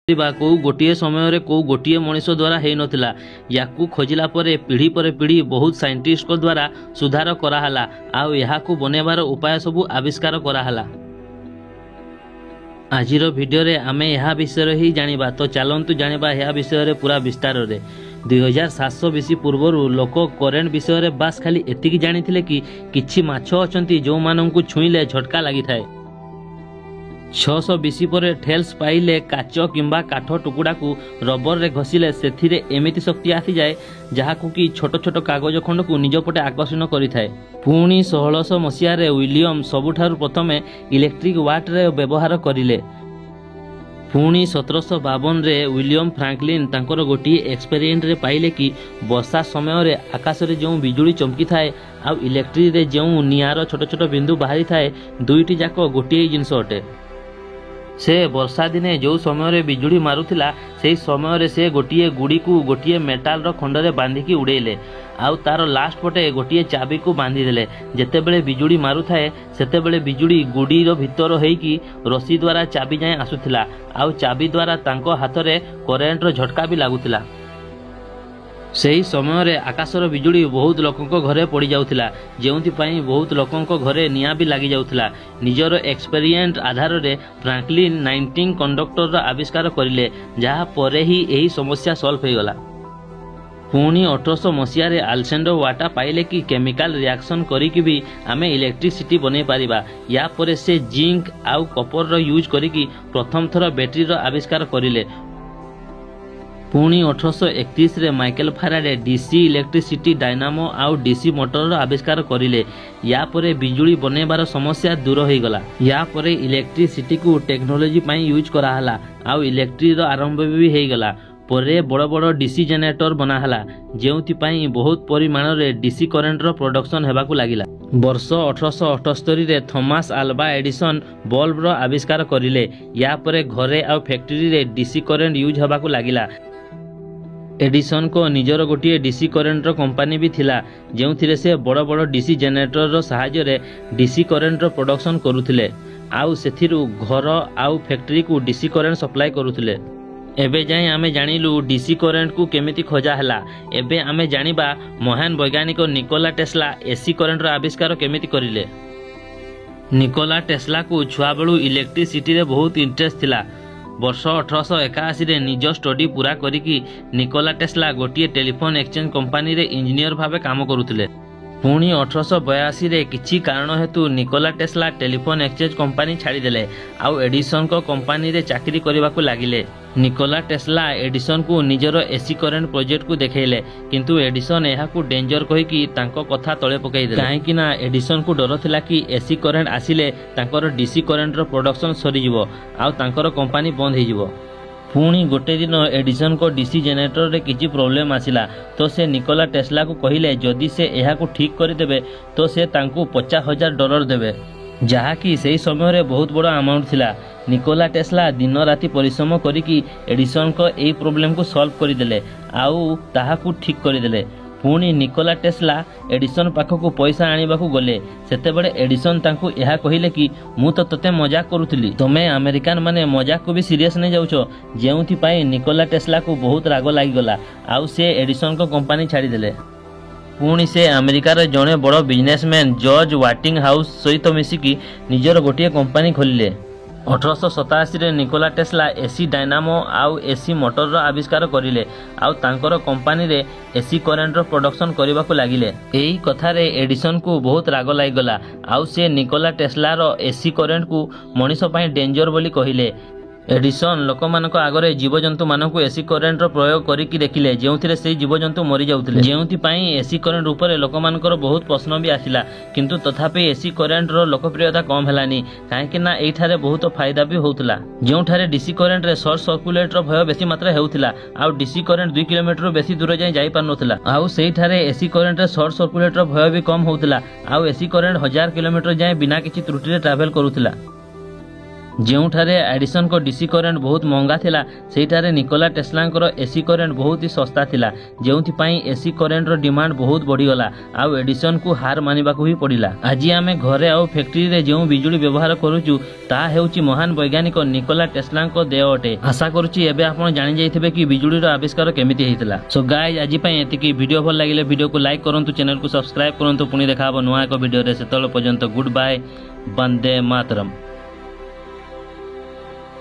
को गोटे समय को गोटे मनीष द्वारा हो नथिला। याकू खोजिला परे पीढ़ी पर पीढ़ी बहुत साइंटिस्ट को द्वारा सुधार कराला आउ याकू बनेबार उपाय सबू आविष्कार कराला। आजिर भिडियो रे आमे यह विषय ही जानिबा। तो चलतु जानिबा यह विषय रे पूरा विस्तार रे। 2700 बीसी पूर्व लोक करेन्ट विषय रे बास खाली एतिकी जानिथिले कि किछि माछ अछंती जो माननकु छुईले झटका लागि थाए। 600 बीसी पर ठेल्स पाइले काच किंबा काठ टुकुड़ा को रबर रे घसीले सेथिरे एमिति शक्ति आसी जाए जहाकू कि छोट छोट कागज खंड को निज पटे आकर्षण करिथाए। पुणी 1600 मसीहा रे विलियम सबुठारु प्रथमे इलेक्ट्रिक वाट रे व्यवहार करिले। पुणी 1752 रे विलियम फ्रैंकलिन तांकर गोटी एक्सपेरिमेंट रे पाइले कि वर्षा समय रे आकाश रे जो बिजुली चमकी थाए आ इलेक्ट्रिक रे जो निआर छोट छोट बिंदु बाहरी थाए दुईटी जाक गोटे जिनस अटे। से वर्षा दिने जो समय बिजुली मारुथिला से समय से गोटे गुड़ी को गोटे मेटाल रो खंड रे बांधिकी उड़ेले आउ तार लास्ट पटे गोटे चाबी को बांधी देले। जेतेबेले बिजुली मारुथाए सेतेबेले बिजुली गुड़ी रो भीतर हेकी रस्सी द्वारा चाबी जाए आसुथिला आउ चाबी द्वारा तांको हाथ रे करेन्ट रो झटका भी लागुथिला। सही समय रे आकाशर बिजुली बहुत लोकंको घरे पड़ी जाउथिला जेउथि पई बहुत लोकंको घरे निया भी लागि जाउथिला। निजर एक्सपेरिमेंट आधार रे फ्रैंकलिन 19 कंडक्टर रो आविष्कार करिले जहा परे ही एही समस्या सॉल्व हो गला। पुणी 1800 मसीहा रे अलेक्जेंडर वाटा पाइले कि केमिकल रिएक्शन करिकि भी आमे इलेक्ट्रिसिटी बने पारिबा। या परे से जिंक आउ कपर रो यूज करिकि प्रथम थर बैटरी रो आविष्कार करिले। पुणी 1831 रे Michael Faraday DC electricity dynamo आउ डीसी मोटर रो आविष्कार करिले। या परे बिजुली बनेबार समस्या दूर हो गला। या परे इलेक्ट्रिसिटी को टेक्नोलॉजी पई यूज करा हला आउ इलेक्ट्रिक रो आरंभ भी हो गला। परे बड़ बड़ डीसी जनरेटर बना हला जेउथि पई बहुत परिमाण रे डीसी करंट रो प्रोडक्शन हेबाकू लागिला। वर्ष 1878 रे थॉमस अल्वा एडिसन बल्ब रो आविष्कार करिले। या परे घरे आउ फैक्ट्री रे डीसी करंट यूज हेबाकू लागिला। एडिसन को निजर गोटे डीसी करेन्ट रो कंपनी भी थिला जेउथिरे से बड़ बड़ डीसी जनरेटर रो सहाय्य रे डीसी करेन्ट रो प्रोडक्शन करुथिले आउ सेथिरु घर आउ फैक्ट्री को डीसी करेन्ट सप्लाई करुथिले। एबे जाय आमे जानिलु डीसी करेन्ट को केमिति खोजा हला। एबे आमे जानिबा महान वैज्ञानिक निकोला टेस्ला एसी करेन्ट रो आविष्कार केमिति करिले। निकोला टेस्ला को छुआ बेलू इलेक्ट्रिसिटी रे बहुत इंटरेस्ट थिला। वर्ष 1881 रे निज स्टडी पूरा करिकी निकोला टेस्ला गोटे टेलीफोन एक्सचेंज कंपनी रे इंजीनियर भावे काम करुथिले। पुणी 1882 रे किछि कारण हेतु Nikola Tesla telephone exchange company छाड़ी देले आउ एडिसन को कंपनी रे चाकरी करबाकू लागिले। निकोला टेस्ला एडिसन को निजर एसी करेन्ट प्रोजेक्ट को देखेले किंतु एडिसन एहाकू डेंजर कहिकी तांको कथा तळे पकाई देले। काहे कि ना एडिसन को डर थिला कि एसी करेन्ट आसिले तांकर डीसी करेन्ट रो प्रोडक्शन सरी जिवो आउ तांकर कंपनी बंद हे जिवो। पुणी गोटे दिन एडिसन को डीसी जनरेटर रे किछि प्रॉब्लम आसिला तो से निकोला टेस्ला को कहिले जदि से एहाकू ठीक करि देबे तो से तांकू $50,000 देबे जहा कि सेही समय रे बहुत बड़ अमाउंट थिला। निकोला टेस्ला दिन राति परिश्रम करिकी एडिसन को एई प्रॉब्लम को सॉल्व करि देले आउ ताहाकू ठीक करि देले। पुणी निकोला टेस्ला एडिसन पाखकू पैसा आनिबाकू गले सेतेबेले एडिसन तांकू एहा कहिले कि मु तो तते मजाक करूथिली तमे अमेरिकन माने मजाक को भी सीरियस नै जाउछो जेउथि पई निकोला टेस्ला को बहुत राग लागि गला आउ से एडिसन को कंपनी छाड़ी देले। पुणी से अमेरिकार जड़े बड़ बिजनेसमैन जॉर्ज वाटिंग हाउस सहित मिसिकी निजर गोटे कंपनी खोलिले। 1887 रे निकोला टेस्ला एसी डायनामो आउ एसी मोटर रो आविष्कार करिले आउ तांकर कंपनी रे एसी करेन्ट रो प्रोडक्शन करबाकू लागिले। एही कथा रे एडिसन को बहुत राग लागि गला आउ से निकोला टेस्ला रो एसी करेन्ट को मनीष पई डेंजर बोली कहिले। एडिसन लोकमानक आगरे जीवजंतु मानकू एसी करेन्ट रो प्रयोग करिकी देखिले जेउथिरे से जीवजंतु मरि जाउथिले जेउथि पई एसी करेन्ट ऊपर लोकमानकर बहुत प्रश्न भी आसिला किंतु तथापि एसी करेन्ट रो लोकप्रियता कम हेलानी काहे कि ना एठारे बहुत फायदा भी होउतला। जेउठारे डीसी करेन्ट रे शॉर्ट सर्कुलेट रो भय बेसी मात्रा हेउथिला आउ डीसी करेन्ट 2 किलोमीटर बेसी दूर जाई पारनोथिला आउ सेठारे एसी करेन्ट रे शॉर्ट सर्कुलेट रो भय भी कम होउथिला आउ एसी करेन्ट 1000 किलोमीटर जाए बिना किछि त्रुटि रे ट्रैवल करूथिला। ଯେଉଁଠାରେ ଏଡିସନଙ୍କ ଡିସି କରେଣ୍ଟ ବହୁତ ମହଙ୍ଗା ଥିଲା ସେଇଠାରେ ନିକୋଲା ଟେସ୍ଲାଙ୍କର ଏସି କରେଣ୍ଟ ବହୁତ ହି ଶସ୍ତା ଥିଲା, ଯେଉଁଥିପାଇଁ ଏସି କରେଣ୍ଟର ଡିମାଣ୍ଡ ବହୁତ ବଢ଼ିଗଲା ଆଉ ଏଡିସନକୁ ହାର ମାନିବାକୁ ହିଁ ପଡ଼ିଲା। ଆଜି ଆମେ ଘରେ ଆଉ ଫ୍ୟାକ୍ଟ୍ରିରେ ଯେଉଁ ବିଜୁଳି ବ୍ୟବହାର କରୁଛୁ ତାହା ହେଉଛି ମହାନ ବୈଜ୍ଞାନିକ ନିକୋଲା ଟେସ୍ଲାଙ୍କ ଦେୟ ଅଟେ। ଆଶା କରୁଛି ଏବେ ଆପଣ ଜାଣିଯାଇଥିବେ କି ବିଜୁଳିର ଆବିଷ୍କାର କେମିତି ହେଇଥିଲା। ସୋ ଗାଇଜ୍ ଆଜି ପାଇଁ ଏତିକି। ଭିଡ଼ିଓ ଭଲ ଲାଗିଲେ ଭିଡ଼ିଓକୁ ଲାଇକ୍ କରନ୍ତୁ, ଚ୍ୟାନେଲକୁ ସବସ୍କ୍ରାଇବ୍ କରନ୍ତୁ। ପୁଣି ଦେଖା ହେବ ନୂଆ ଏକ ଭିଡ଼ିଓରେ। ସେତେବେଳେ ପର୍ଯ୍ୟନ୍ତ ଗୁଡ୍ ବାଏ, ବନ୍ଦେ ମାତରମ୍।